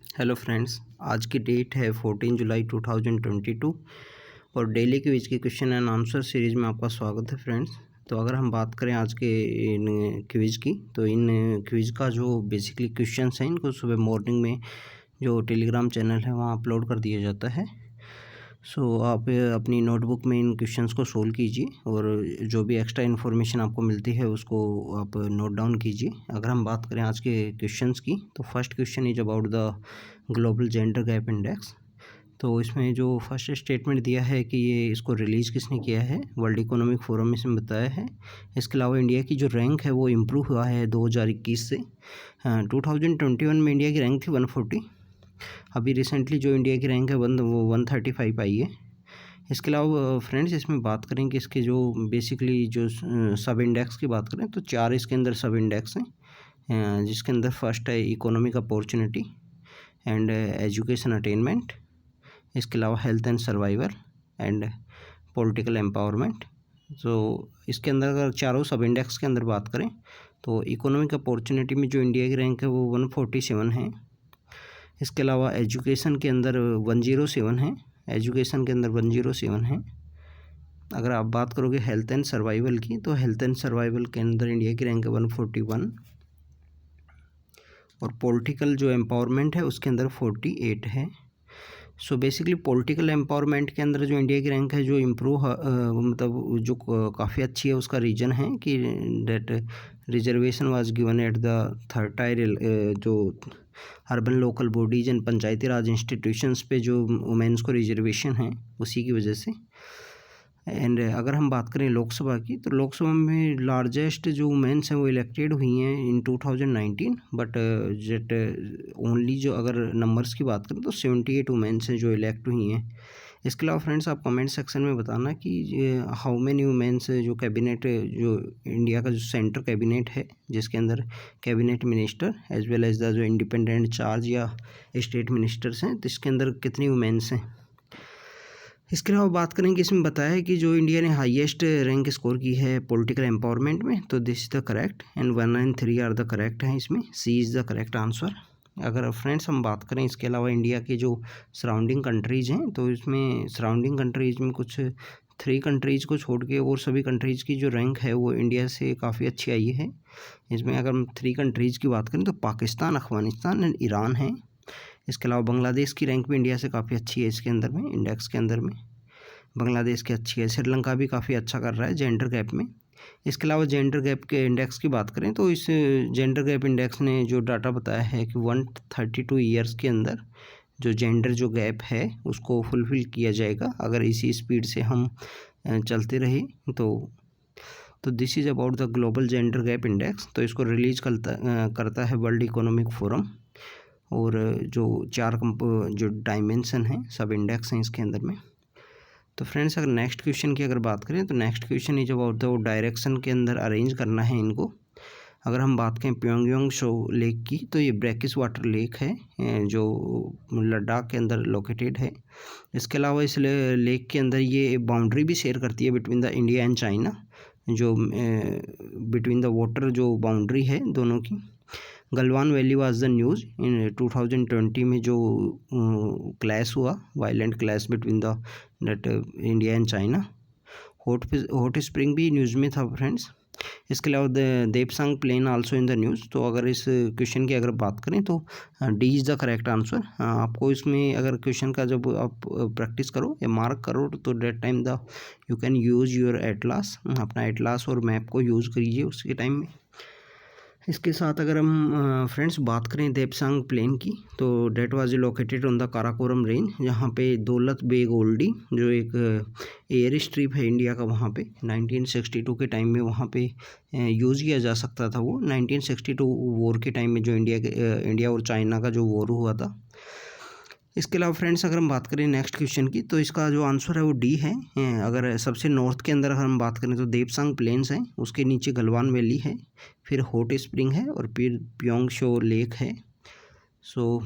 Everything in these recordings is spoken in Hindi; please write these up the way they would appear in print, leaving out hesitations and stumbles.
हेलो फ्रेंड्स, आज की डेट है 14 जुलाई 2022 और डेली क्विज के क्वेश्चन एंड आंसर सीरीज़ में आपका स्वागत है फ्रेंड्स। तो अगर हम बात करें आज के इन क्विज की, तो इन क्विज का जो बेसिकली क्वेश्चंस हैं इनको सुबह मॉर्निंग में जो टेलीग्राम चैनल है वहाँ अपलोड कर दिया जाता है। सो आप अपनी नोटबुक में इन क्वेश्चंस को सोल्व कीजिए और जो भी एक्स्ट्रा इन्फॉर्मेशन आपको मिलती है उसको आप नोट डाउन कीजिए। अगर हम बात करें आज के क्वेश्चंस की, तो first question is about the global gender gap index. तो इसमें जो फर्स्ट स्टेटमेंट दिया है कि ये इसको रिलीज़ किसने किया है, वर्ल्ड इकोनॉमिक फोरम में इसमें बताया है। इसके अलावा इंडिया की जो रैंक है वो इम्प्रूव हुआ है 2021 से। 2021 में इंडिया की रैंक थी 140, अभी रिसेंटली जो इंडिया की रैंक है वो 135 आई है। इसके अलावा फ्रेंड्स इसमें बात करें कि इसके जो बेसिकली जो सब इंडेक्स की बात करें तो 4 इसके अंदर सब इंडेक्स हैं, जिसके अंदर फर्स्ट है economic opportunity and education attainment. इसके अलावा health and survival and political empowerment. तो इसके अंदर अगर चारों सब इंडेक्स के अंदर बात करें तो इकोनॉमिक अपॉर्चुनिटी में जो इंडिया की रैंक है वो 147 है। इसके अलावा एजुकेशन के अंदर 107 है, एजुकेशन के अंदर 107 है। अगर आप बात करोगे हेल्थ एंड सर्वाइवल की, तो हेल्थ एंड सर्वाइवल के अंदर इंडिया की रैंक है 141 और पॉलिटिकल जो एम्पावरमेंट है उसके अंदर 48 है। सो बेसिकली पॉलिटिकल एम्पावरमेंट के अंदर जो इंडिया की रैंक है जो इम्प्रूव मतलब जो काफ़ी अच्छी है, उसका रीज़न है कि that reservation was given at the third tier जो urban local bodies and panchayati raj institutions पे जो वुमेंस को रिजर्वेशन है उसी की वजह से। एंड अगर हम बात करें लोकसभा की, तो लोकसभा में लार्जेस्ट जो वुमेंस हैं वो इलेक्टेड हुई हैं इन 2019, बट जेट ओनली जो अगर नंबर्स की बात करें तो 78 वुमेंस हैं जो इलेक्ट हुई हैं। इसके अलावा फ्रेंड्स आप कमेंट सेक्शन में बताना कि हाउ मेनी वुमेंस जो कैबिनेट, जो इंडिया का जो सेंटर कैबिनेट है जिसके अंदर cabinet minister as well as the जो इंडिपेंडेंट चार्ज या स्टेट मिनिस्टर्स हैं, तो इसके अंदर कितनी वुमेंस हैं। इसके अलावा बात करें कि इसमें बताया है कि जो इंडिया ने हाईएस्ट रैंक स्कोर की है पॉलिटिकल एम्पावरमेंट में, तो this is the correct and 1 and 3 are the correct हैं, इसमें C is the correct answer. अगर फ्रेंड्स हम बात करें इसके अलावा इंडिया के जो सराउंडिंग कंट्रीज़ हैं, तो इसमें सराउंडिंग कंट्रीज़ में कुछ 3 कंट्रीज़ को छोड़ के और सभी कंट्रीज़ की जो रैंक है वो इंडिया से काफ़ी अच्छी आई है। इसमें अगर हम 3 कंट्रीज़ की बात करें तो पाकिस्तान, अफगानिस्तान एंड ईरान है। इसके अलावा बांग्लादेश की रैंक भी इंडिया से काफ़ी अच्छी है, इसके अंदर में इंडेक्स के अंदर में बांग्लादेश की अच्छी है। श्रीलंका भी काफ़ी अच्छा कर रहा है जेंडर गैप में। इसके अलावा जेंडर गैप के इंडेक्स की बात करें तो इस जेंडर गैप इंडेक्स ने जो डाटा बताया है कि 132 ईयर्स के अंदर जो जेंडर जो गैप है उसको फुलफ़िल किया जाएगा अगर इसी स्पीड से हम चलते रहे तो this is about the global gender gap index. तो इसको रिलीज़ करता है वर्ल्ड इकोनॉमिक फोरम और जो 4 जो डायमेंशन हैं सब इंडेक्स हैं इसके अंदर में। तो फ्रेंड्स अगर नेक्स्ट क्वेश्चन की अगर बात करें तो next question is about the direction के अंदर अरेंज करना है इनको। अगर हम बात करें प्योंगयांग शो लेक की, तो ये ब्रैकिस वाटर लेक है जो लद्दाख के अंदर लोकेटेड है। इसके अलावा इस लेक के अंदर ये बाउंड्री भी शेयर करती है between the India and China, जो बिटवीन द वाटर जो बाउंड्री है दोनों की। Galwan valley was the news in 2020 में जो क्लैश हुआ, violent clash between the that India and China. Hot spring भी न्यूज़ में था फ्रेंड्स। इसके अलावा Depsang plain also in the news. तो अगर इस क्वेश्चन की अगर बात करें तो D is the correct answer. आपको इसमें अगर क्वेश्चन का जब आप प्रैक्टिस करो या मार्क करो तो that time the you can use your atlas, अपना एटलास और मैप को यूज़ करिए उसके टाइम में। इसके साथ अगर हम फ्रेंड्स बात करें देपसांग प्लेन की, तो that was located on the Karakoram range, जहाँ पे दौलत बेग ओल्डी जो एक एयर स्ट्रिप है इंडिया का, वहाँ पे 1962 के टाइम में वहाँ पे यूज़ किया जा सकता था वो 1962 वॉर के टाइम में जो इंडिया और चाइना का जो वॉर हुआ था। इसके अलावा फ्रेंड्स अगर हम बात करें नेक्स्ट क्वेश्चन की, तो इसका जो आंसर है वो डी है। अगर सबसे नॉर्थ के अंदर अगर हम बात करें तो देपसांग प्लेन्स हैं, उसके नीचे गलवान वैली है, फिर हॉट स्प्रिंग है और फिर प्योंगशो लेक है। सो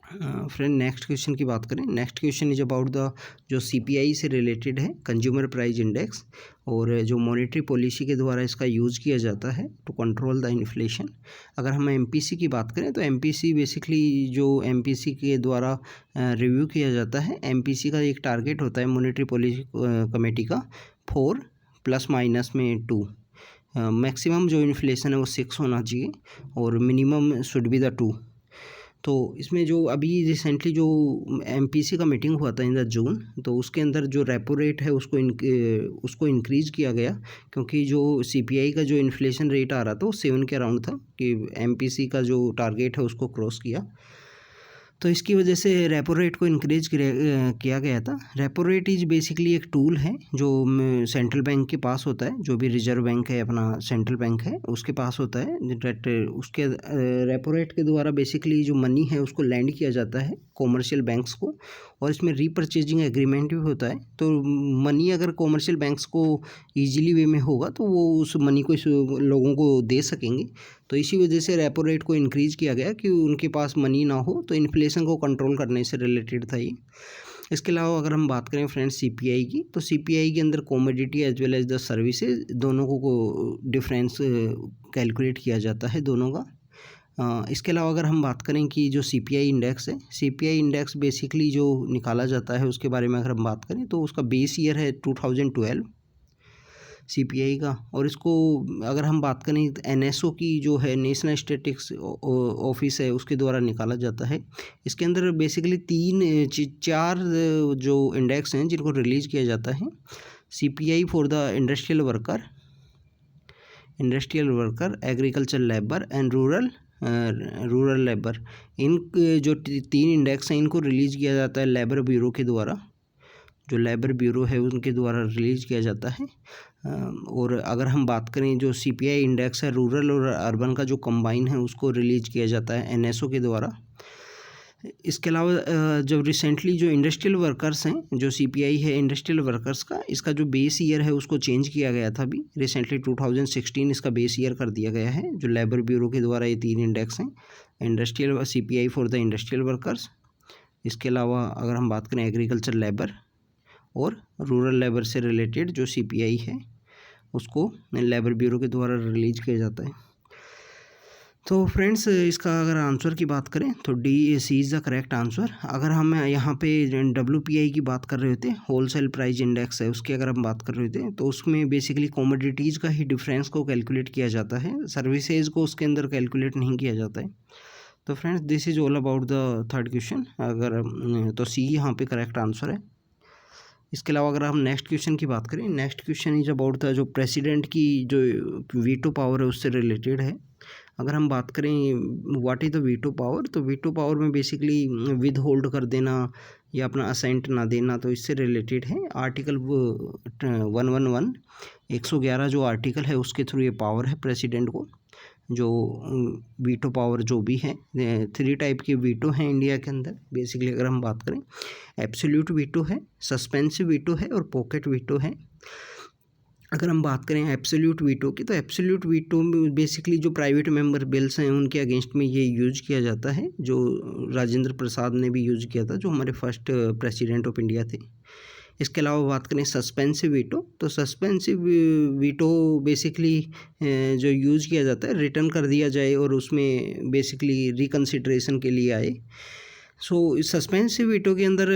फ्रेंड नेक्स्ट क्वेश्चन की बात करें, next question is about the जो सीपीआई से रिलेटेड है, कंज्यूमर प्राइस इंडेक्स, और जो मॉनेटरी पॉलिसी के द्वारा इसका यूज़ किया जाता है टू कंट्रोल द इन्फ्लेशन। अगर हम एमपीसी की बात करें तो एमपीसी बेसिकली जो एमपीसी के द्वारा रिव्यू किया जाता है, एमपीसी का एक टारगेट होता है मॉनेटरी पॉलिसी कमेटी का 4 ± 2। मैक्सिमम जो इन्फ्लेशन है वो 6 होना चाहिए और मिनिमम शुड बी द 2। तो इसमें जो अभी रिसेंटली जो एमपीसी का मीटिंग हुआ था इन द जून, तो उसके अंदर जो रेपो रेट है उसको इंक्रीज़ किया गया, क्योंकि जो सीपीआई का जो इन्फ्लेशन रेट आ रहा था वो 7 के अराउंड था, कि एमपीसी का जो टारगेट है उसको क्रॉस किया, तो इसकी वजह से रेपो रेट को इंक्रीज किया गया था। रेपो रेट इज बेसिकली एक टूल है जो सेंट्रल बैंक के पास होता है, जो भी रिजर्व बैंक है अपना सेंट्रल बैंक है उसके पास होता है, उसके रेपो रेट के द्वारा बेसिकली जो मनी है उसको लैंड किया जाता है कॉमर्शियल बैंक्स को, और इसमें रीपर्चेजिंग एग्रीमेंट भी होता है। तो मनी अगर कॉमर्शियल बैंक्स को ईजिली वे में होगा तो वो उस मनी को लोगों को दे सकेंगे। तो इसी वजह से रेपो रेट को इंक्रीज़ किया गया कि उनके पास मनी ना हो, तो इन्फ्लेशन को कंट्रोल करने से रिलेटेड था ये। इसके अलावा अगर हम बात करें फ्रेंड्स सीपीआई की, तो सीपीआई के अंदर commodity as well as the services दोनों को डिफरेंस कैलकुलेट किया जाता है दोनों का। इसके अलावा अगर हम बात करें कि जो सीपीआई इंडेक्स है, सीपीआई इंडेक्स बेसिकली जो निकाला जाता है उसके बारे में अगर हम बात करें तो उसका बेस ईयर है 2012 सीपीआई का, और इसको अगर हम बात करें एनएसओ की जो है नेशनल स्टैटिस्टिक्स ऑफिस है उसके द्वारा निकाला जाता है। इसके अंदर बेसिकली 4 जो इंडेक्स हैं जिनको रिलीज़ किया जाता है। CPI for the industrial worker, agriculture labour and rural labour, इन जो 3 इंडेक्स हैं इनको रिलीज़ किया जाता है लेबर ब्यूरो के द्वारा, जो लेबर ब्यूरो है उनके द्वारा रिलीज़ किया जाता है। और अगर हम बात करें जो सीपीआई इंडेक्स है रूरल और अर्बन का जो कंबाइन है उसको रिलीज़ किया जाता है एनएसओ के द्वारा। इसके अलावा जब रिसेंटली जो इंडस्ट्रियल वर्कर्स हैं, जो सीपीआई है इंडस्ट्रियल वर्कर्स का, इसका जो बेस ईयर है उसको चेंज किया गया था अभी रिसेंटली 2016 इसका बेस ईयर कर दिया गया है, जो लेबर ब्यूरो के द्वारा ये 3 इंडेक्स हैं, industrial CPI for the industrial workers. इसके अलावा अगर हम बात करें एग्रीकल्चर लेबर और रूरल लेबर से रिलेटेड जो सीपीआई है उसको लेबर ब्यूरो के द्वारा रिलीज किया जाता है। तो फ्रेंड्स इसका अगर आंसर की बात करें तो D C is the correct answer. अगर हम यहाँ पे WPI की बात कर रहे होते, होलसेल प्राइस इंडेक्स है उसकी अगर हम बात कर रहे होते तो उसमें बेसिकली कॉमोडिटीज़ का ही डिफरेंस को कैलकुलेट किया जाता है, सर्विसेज को उसके अंदर कैलकुलेट नहीं किया जाता है। तो friends this is all about the third question, अगर तो सी यहाँ पे करेक्ट आंसर है। इसके अलावा अगर हम नेक्स्ट क्वेश्चन की बात करें, next question is about the जो प्रेसिडेंट की जो वीटो पावर है उससे रिलेटेड है। अगर हम बात करें what is the veto power, तो वीटो पावर में बेसिकली विद होल्ड कर देना या अपना असेंट ना देना, तो इससे रिलेटेड है। आर्टिकल 111 जो आर्टिकल है उसके थ्रू ये पावर है प्रेसिडेंट को, जो वीटो पावर जो भी है। 3 टाइप के वीटो हैं इंडिया के अंदर बेसिकली अगर हम बात करें, एब्सोल्यूट वीटो है, सस्पेंसिव वीटो है और पॉकेट वीटो है। अगर हम बात करें एब्सोल्यूट वीटो की, तो एब्सोल्यूट वीटो में बेसिकली जो प्राइवेट मेंबर बिल्स हैं उनके अगेंस्ट में ये यूज किया जाता है, जो राजेंद्र प्रसाद ने भी यूज किया था जो हमारे फर्स्ट प्रेसिडेंट ऑफ इंडिया थे। इसके अलावा बात करें सस्पेंसिव वीटो, तो सस्पेंसिव वीटो बेसिकली जो यूज़ किया जाता है रिटर्न कर दिया जाए और उसमें बेसिकली रिकन्सिडरेशन के लिए आए। सो सस्पेंसिव वीटो के अंदर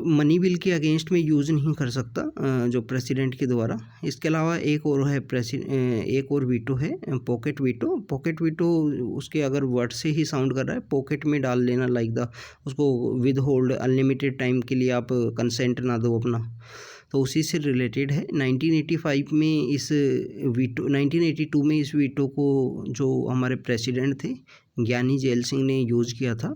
मनी बिल के अगेंस्ट में यूज़ नहीं कर सकता जो प्रेसिडेंट के द्वारा। इसके अलावा एक और है एक और वीटो है पॉकेट वीटो। पॉकेट वीटो उसके अगर वर्ड से ही साउंड कर रहा है, पॉकेट में डाल लेना लाइक द, उसको विद होल्ड अनलिमिटेड टाइम के लिए आप कंसेंट ना दो अपना, तो उसी से रिलेटेड है। 1985 में इस वीटो 1982 में इस वीटो को जो हमारे प्रेसिडेंट थे ज्ञानी जेल सिंह ने यूज़ किया था,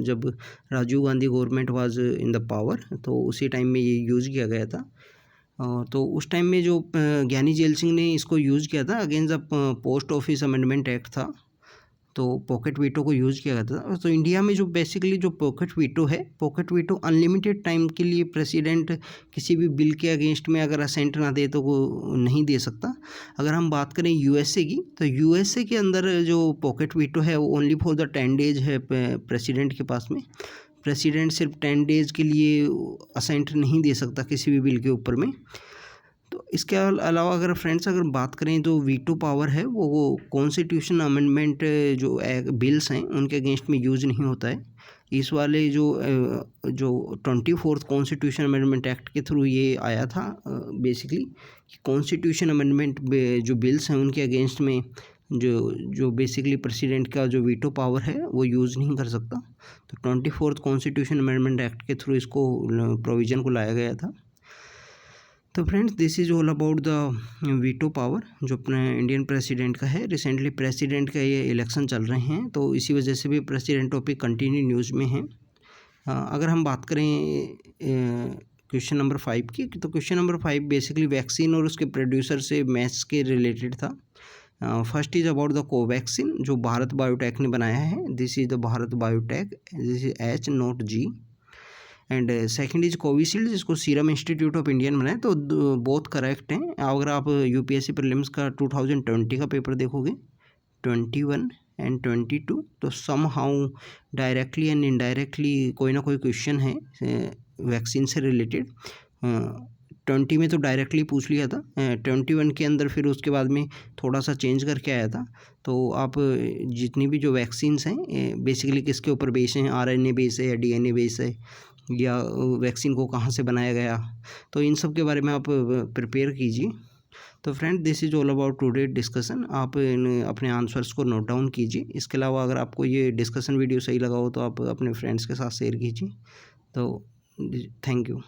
जब Rajiv Gandhi government was in the power, तो उसी टाइम में ये यूज़ किया गया था। तो उस टाइम में जो ज्ञानी जेल सिंह ने इसको यूज़ किया था against the post office amendment act था, तो पॉकेट वीटो को यूज़ किया जाता था। तो इंडिया में जो बेसिकली जो पॉकेट वीटो है, पॉकेट वीटो अनलिमिटेड टाइम के लिए प्रेसिडेंट किसी भी बिल के अगेंस्ट में अगर असेंट ना दे तो वो नहीं दे सकता। अगर हम बात करें यूएसए की, तो यूएसए के अंदर जो पॉकेट वीटो है वो ओनली फॉर द 10 डेज है प्रेसिडेंट के पास में। प्रेसिडेंट सिर्फ 10 डेज़ के लिए असेंट नहीं दे सकता किसी भी बिल के ऊपर में। तो इसके अलावा अगर फ्रेंड्स अगर बात करें तो वीटो पावर है वो कॉन्स्टिट्यूशन अमेंडमेंट जो बिल्स हैं उनके अगेंस्ट में यूज़ नहीं होता है। इस वाले जो 24th कॉन्स्टिट्यूशन अमेंडमेंट एक्ट के थ्रू ये आया था बेसिकली कि कॉन्स्टिट्यूशन अमेंडमेंट जो बिल्स हैं उनके अगेंस्ट में जो बेसिकली प्रेसिडेंट का जो वीटो पावर है वो यूज़ नहीं कर सकता। तो 24th कॉन्स्टिट्यूशन अमेंडमेंट एक्ट के थ्रू इसको प्रोविज़न को लाया गया था। तो friends this is all about the veto power जो अपने इंडियन प्रेसिडेंट का है। रिसेंटली प्रेसिडेंट का ये इलेक्शन चल रहे हैं तो इसी वजह से भी प्रेसिडेंट टॉपिक कंटिन्यू न्यूज़ में है। अगर हम बात करें क्वेश्चन नंबर 5 की, तो क्वेश्चन नंबर 5 बेसिकली वैक्सीन और उसके प्रोड्यूसर से मैथ्स के रिलेटेड था। First is about the Covaxin जो भारत बायोटेक ने बनाया है। This is the Bharat biotech, this is H not G। And second is Covishield जिसको सीरम इंस्टीट्यूट ऑफ इंडियन बनाए। तो बोथ करेक्ट हैं। अगर आप यूपीएससी प्रीलिम्स का 2020 का पेपर देखोगे 21 एंड 22 तो somehow directly and indirectly कोई ना कोई क्वेश्चन है वैक्सीन से रिलेटेड। 20 में तो डायरेक्टली पूछ लिया था, 21 के अंदर फिर उसके बाद में थोड़ा सा चेंज करके आया था। तो आप जितनी भी जो वैक्सीन्स हैं बेसिकली किसके ऊपर बेस हैं, आरएनए बेस है या डीएनए बेस है या वैक्सीन को कहाँ से बनाया गया, तो इन सब के बारे में आप प्रिपेयर कीजिए। तो friend this is all about today discussion. आप अपने आंसर्स को नोट डाउन कीजिए। इसके अलावा अगर आपको ये डिस्कशन वीडियो सही लगा हो तो आप अपने फ्रेंड्स के साथ शेयर कीजिए। तो थैंक यू।